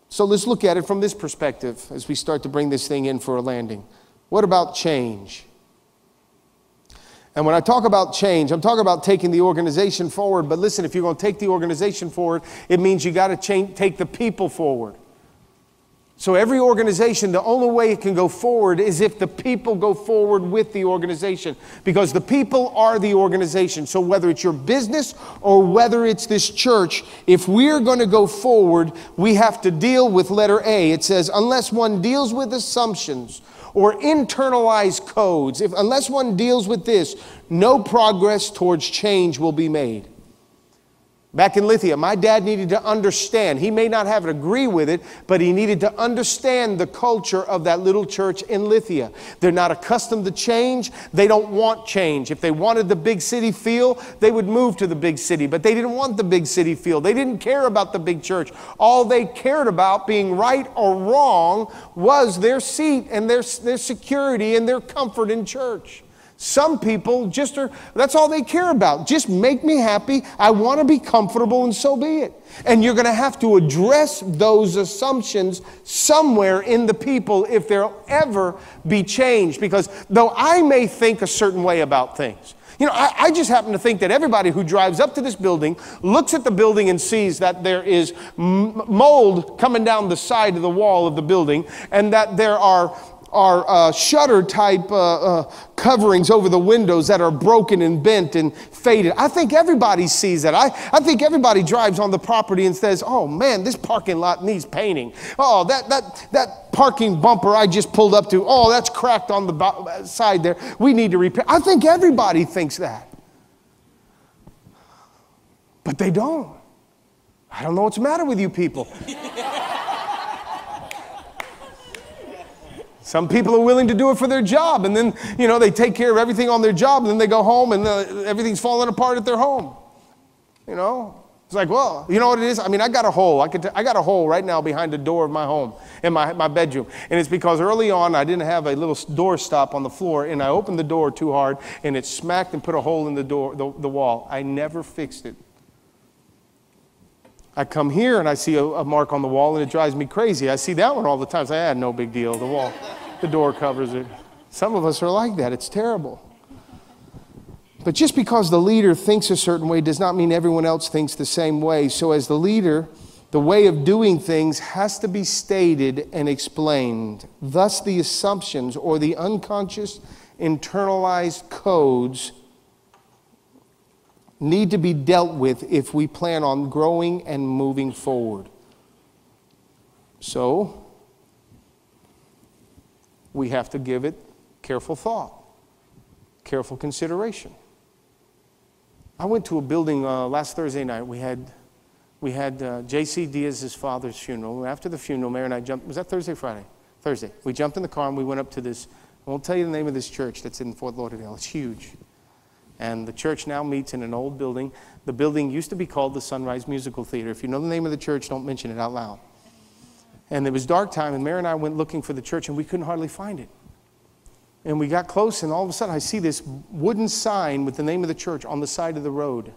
So let's look at it from this perspective as we start to bring this thing in for a landing. What about change? And when I talk about change, I'm talking about taking the organization forward. But listen, if you're going to take the organization forward, it means you got to take the people forward. So every organization, the only way it can go forward is if the people go forward with the organization. Because the people are the organization. So whether it's your business or whether it's this church, if we're going to go forward, we have to deal with letter A. It says, unless one deals with assumptions or internalized codes, unless one deals with this, no progress towards change will be made. Back in Lithia, my dad needed to understand. He may not have to agree with it, but he needed to understand the culture of that little church in Lithia. They're not accustomed to change. They don't want change. If they wanted the big city feel, they would move to the big city. But they didn't want the big city feel. They didn't care about the big church. All they cared about, being right or wrong, was their seat and their security and their comfort in church. Some people that's all they care about. Just make me happy. I want to be comfortable, and so be it. And you're going to have to address those assumptions somewhere in the people if there'll ever be change. Because though I may think a certain way about things, I just happen to think that everybody who drives up to this building, looks at the building and sees that there is mold coming down the side of the wall of the building, and that there are shutter type coverings over the windows that are broken and bent and faded. I think everybody sees that. I think everybody drives on the property and says, oh man, this parking lot needs painting. Oh, that parking bumper I just pulled up to, oh, that's cracked on the side there. We need to repair. I think everybody thinks that. But they don't. I don't know what's the matter with you people. Some people are willing to do it for their job, and then, they take care of everything on their job, and then they go home, and everything's falling apart at their home. It's like, well, you know what it is? I mean, I got a hole. I got a hole right now behind the door of my home, in my bedroom. And it's because early on, I didn't have a little door stop on the floor, and I opened the door too hard, and it smacked and put a hole in the door, the wall. I never fixed it. I come here and I see a mark on the wall, and it drives me crazy. I see that one all the time. So I had no big deal. The wall, the door covers it. Some of us are like that. It's terrible. But just because the leader thinks a certain way does not mean everyone else thinks the same way. So as the leader, the way of doing things has to be stated and explained. Thus, the assumptions or the unconscious internalized codes need to be dealt with if we plan on growing and moving forward. So, we have to give it careful thought, careful consideration. I went to a building last Thursday night. We had J.C. Diaz's father's funeral. After the funeral, Mary and I jumped. Was that Thursday or Friday? Thursday. We jumped in the car and we went up to this. I won't tell you the name of this church that's in Fort Lauderdale. It's huge. And the church now meets in an old building. The building used to be called the Sunrise Musical Theater. If you know the name of the church, don't mention it out loud. And it was dark time, and Mary and I went looking for the church, and we couldn't hardly find it. And we got close, and all of a sudden I see this wooden sign with the name of the church on the side of the road.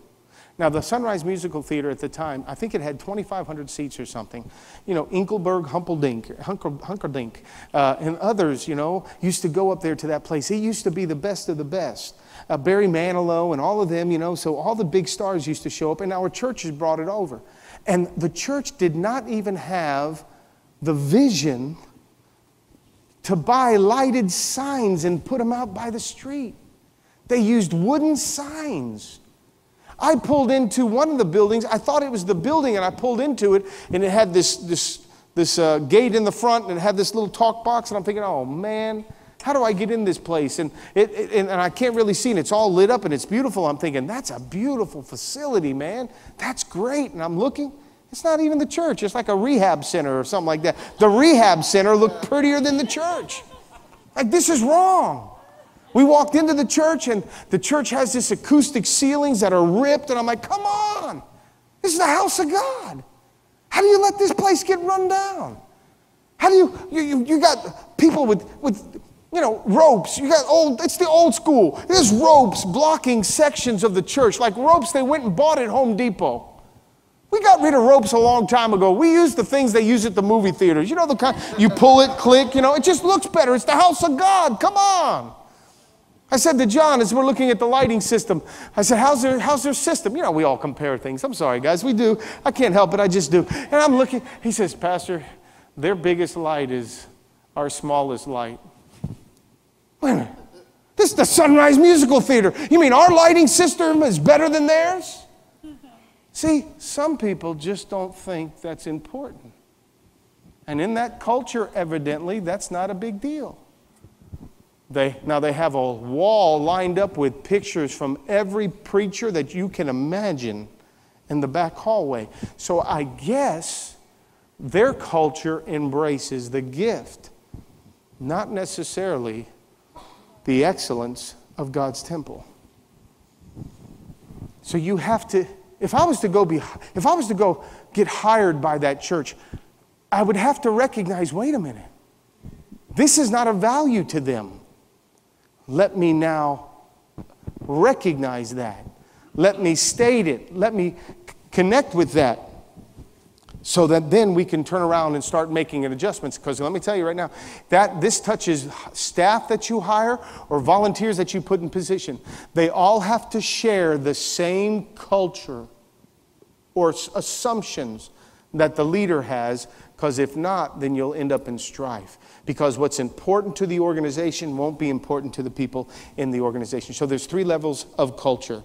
Now, the Sunrise Musical Theater at the time, I think it had 2,500 seats or something. Inkelberg, Hunkerdink, and others, used to go up there to that place. It used to be the best of the best. Barry Manilow and all of them, so all the big stars used to show up, and our churches brought it over. And the church did not even have the vision to buy lighted signs and put them out by the street. They used wooden signs. I pulled into one of the buildings. I thought it was the building, and I pulled into it, and it had this gate in the front, and it had this little talk box, and I'm thinking, oh, man, how do I get in this place? And I can't really see, and it's all lit up, and it's beautiful. I'm thinking, that's a beautiful facility, man. That's great. And I'm looking. It's not even the church. It's like a rehab center or something like that. The rehab center looked prettier than the church. Like, this is wrong. We walked into the church, and the church has this acoustic ceilings that are ripped, and I'm like, come on. This is the house of God. How do you let this place get run down? How do you got people with ropes. It's the old school. There's ropes blocking sections of the church, like ropes they went and bought at Home Depot. We got rid of ropes a long time ago. We use the things they use at the movie theaters. You know, the kind, you pull it, click, it just looks better. It's the house of God. Come on. I said to John, as we're looking at the lighting system, I said, how's their system? We all compare things. I'm sorry, guys, we do. I can't help it, I just do. And I'm looking, he says, Pastor, their biggest light is our smallest light. Wait a minute. This is the Sunrise Musical Theater. You mean our lighting system is better than theirs? See, some people just don't think that's important. And in that culture, evidently, that's not a big deal. They have a wall lined up with pictures from every preacher that you can imagine in the back hallway. So I guess their culture embraces the gift, not necessarily the excellence of God's temple. So you have to, if I was to go get hired by that church, I would have to recognize, wait a minute, this is not a value to them. Let me now recognize that. Let me state it. Let me connect with that, so that then we can turn around and start making adjustments. Because let me tell you right now, that this touches staff that you hire or volunteers that you put in position. They all have to share the same culture or assumptions that the leader has, because if not, then you'll end up in strife. Because what's important to the organization won't be important to the people in the organization. So there's 3 levels of culture.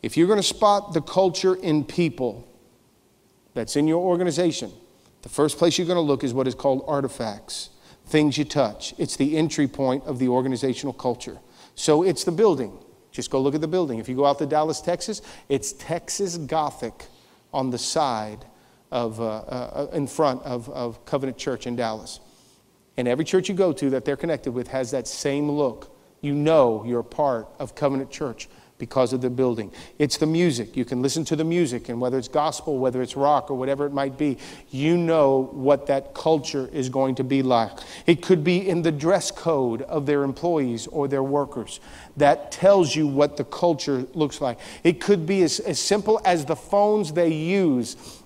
If you're going to spot the culture in people that's in your organization, the first place you're going to look is what is called artifacts, things you touch. It's the entry point of the organizational culture. So it's the building. Just go look at the building. If you go out to Dallas, Texas, it's Texas Gothic on the side in front of Covenant Church in Dallas. And every church you go to that they're connected with has that same look. You know you're a part of Covenant Church because of the building. It's the music. You can listen to the music, and whether it's gospel, whether it's rock, or whatever it might be, you know what that culture is going to be like. It could be in the dress code of their employees or their workers. That tells you what the culture looks like. It could be as simple as the phones they use.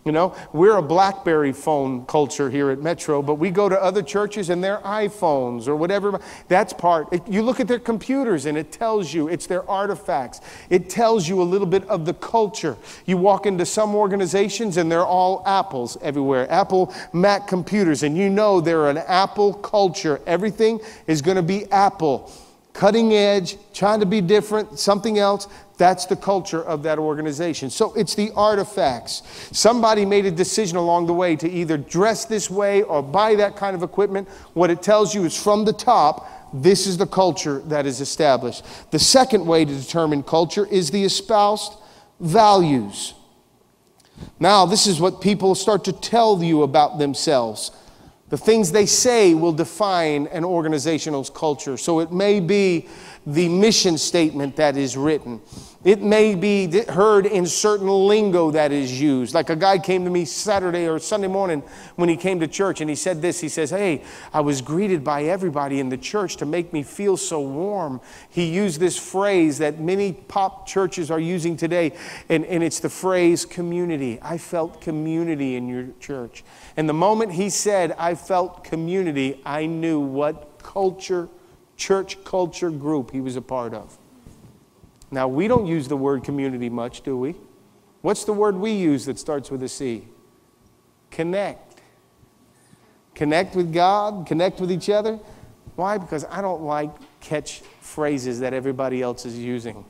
We're a BlackBerry phone culture here at Metro, but we go to other churches and they're iPhones or whatever. That's part. You look at their computers and it tells you, it's their artifacts. It tells you a little bit of the culture. You walk into some organizations and they're all Apples everywhere. Apple Mac computers, and you know they're an Apple culture. Everything is going to be Apple. Cutting edge, trying to be different, something else. That's the culture of that organization. So it's the artifacts. Somebody made a decision along the way to either dress this way or buy that kind of equipment. What it tells you is from the top, this is the culture that is established. The second way to determine culture is the espoused values. Now, this is what people start to tell you about themselves. The things they say will define an organizational culture. So it may be the mission statement that is written. It may be heard in certain lingo that is used. Like a guy came to me Saturday or Sunday morning when he came to church, and he said this. He says, hey, I was greeted by everybody in the church to make me feel so warm. He used this phrase that many pop churches are using today, and it's the phrase community. I felt community in your church. And the moment he said, I felt community, I knew what church culture group he was a part of. Now, we don't use the word community much, do we? What's the word we use that starts with a C? Connect. Connect with God, connect with each other. Why? Because I don't like catchphrases that everybody else is using.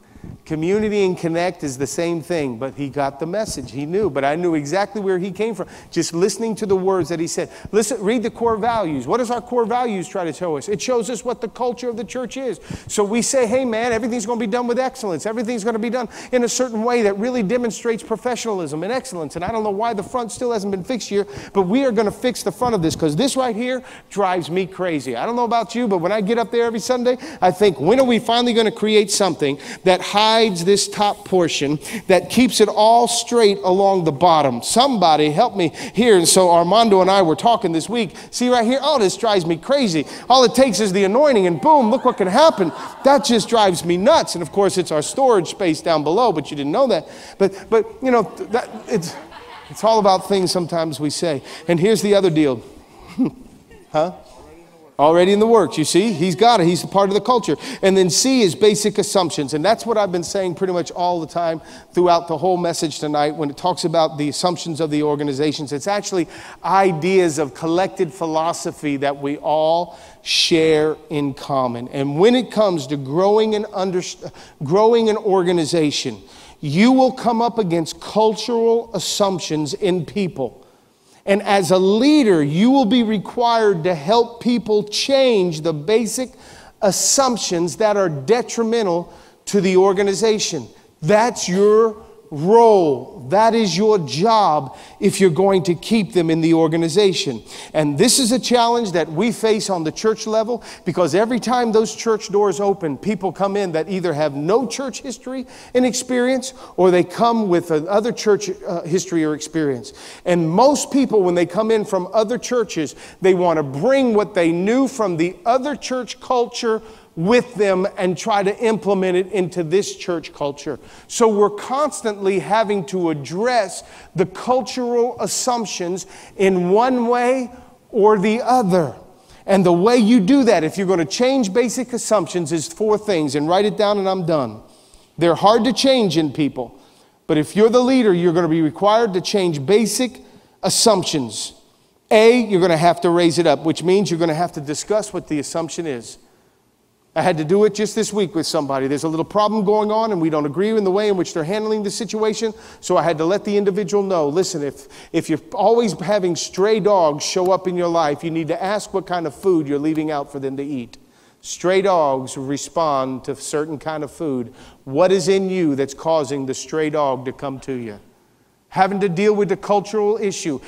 Community and connect is the same thing, but he got the message. He knew, but I knew exactly where he came from. Just listening to the words that he said. Listen, read the core values. What does our core values try to show us? It shows us what the culture of the church is. So we say, hey man, everything's going to be done with excellence. Everything's going to be done in a certain way that really demonstrates professionalism and excellence. And I don't know why the front still hasn't been fixed here, but we are going to fix the front of this, because this right here drives me crazy. I don't know about you, but when I get up there every Sunday, I think, when are we finally going to create something that hides this top portion, that keeps it all straight along the bottom? Somebody help me here. And so Armando and I were talking this week. See right here, oh, this drives me crazy. All it takes is the anointing and boom, look what can happen. That just drives me nuts. And of course, it's our storage space down below, but you didn't know that. But you know, it's all about things sometimes we say. And here's the other deal. Huh? Already in the works, you see? He's got it. He's a part of the culture. And then C is basic assumptions. And that's what I've been saying pretty much all the time throughout the whole message tonight when it talks about the assumptions of the organizations. It's actually ideas of collected philosophy that we all share in common. And when it comes to growing an organization, you will come up against cultural assumptions in people. And as a leader, you will be required to help people change the basic assumptions that are detrimental to the organization. That's your role. That is your job if you're going to keep them in the organization. And this is a challenge that we face on the church level, because every time those church doors open, people come in that either have no church history and experience, or they come with another church history or experience. And most people, when they come in from other churches, they want to bring what they knew from the other church culture with them and try to implement it into this church culture. So we're constantly having to address the cultural assumptions in one way or the other. And the way you do that, if you're going to change basic assumptions, is 4 things. And write it down and I'm done. They're hard to change in people. But if you're the leader, you're going to be required to change basic assumptions. A, you're going to have to raise it up, which means you're going to have to discuss what the assumption is. I had to do it just this week with somebody. There's a little problem going on and we don't agree in the way in which they're handling the situation. So I had to let the individual know, listen, if you're always having stray dogs show up in your life, you need to ask what kind of food you're leaving out for them to eat. Stray dogs respond to certain kind of food. What is in you that's causing the stray dog to come to you? Having to deal with the cultural issue.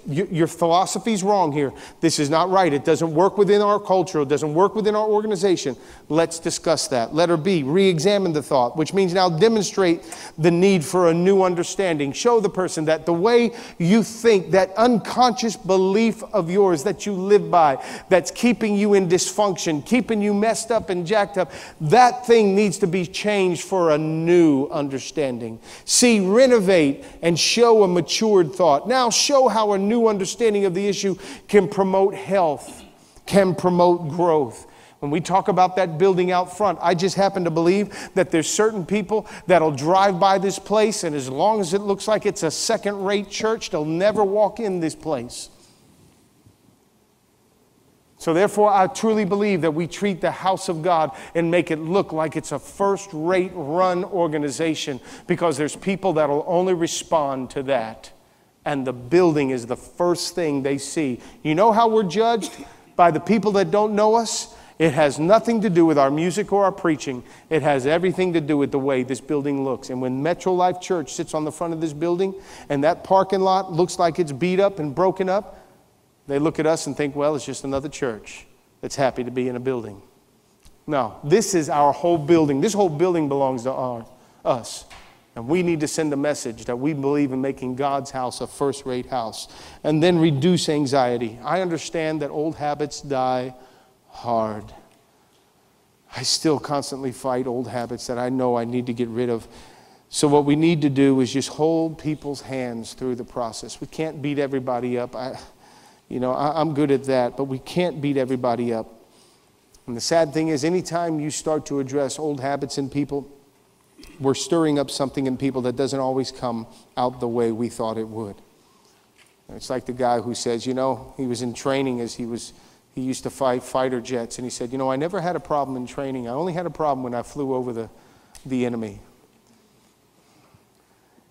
Your philosophy's wrong here. This is not right. It doesn't work within our culture. It doesn't work within our organization. Let's discuss that. Letter B, re-examine the thought, which means now demonstrate the need for a new understanding. Show the person that the way you think, that unconscious belief of yours that you live by, that's keeping you in dysfunction, keeping you messed up and jacked up, that thing needs to be changed for a new understanding. C, renovate and show a matured thought. Now show how a new understanding of the issue can promote health, can promote growth. When we talk about that building out front, I just happen to believe that there's certain people that'll drive by this place, and as long as it looks like it's a second-rate church, they'll never walk in this place. So therefore, I truly believe that we treat the house of God and make it look like it's a first-rate run organization, because there's people that will only respond to that. And the building is the first thing they see. You know how we're judged? By the people that don't know us? It has nothing to do with our music or our preaching. It has everything to do with the way this building looks. And when Metro Life Church sits on the front of this building and that parking lot looks like it's beat up and broken up, they look at us and think, well, it's just another church that's happy to be in a building. No, this is our whole building. This whole building belongs to us. And we need to send a message that we believe in making God's house a first-rate house. And then reduce anxiety. I understand that old habits die hard. I still constantly fight old habits that I know I need to get rid of. So what we need to do is just hold people's hands through the process. We can't beat everybody up. I'm good at that, but we can't beat everybody up. And the sad thing is, anytime you start to address old habits in people, we're stirring up something in people that doesn't always come out the way we thought it would. It's like the guy who says, he was in training as he was He used to fight fighter jets, and he said, I never had a problem in training. I only had a problem when I flew over the enemy.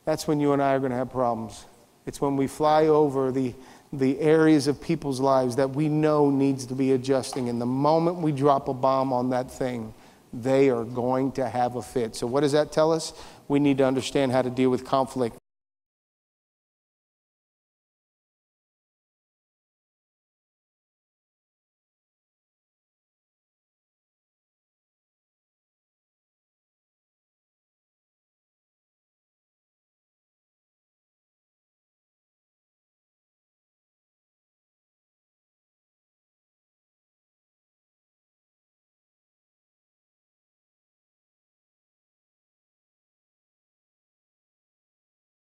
That's when you and I are going to have problems. It's when we fly over the areas of people's lives that we know needs to be adjusting. And the moment we drop a bomb on that thing, they are going to have a fit. So what does that tell us? We need to understand how to deal with conflict.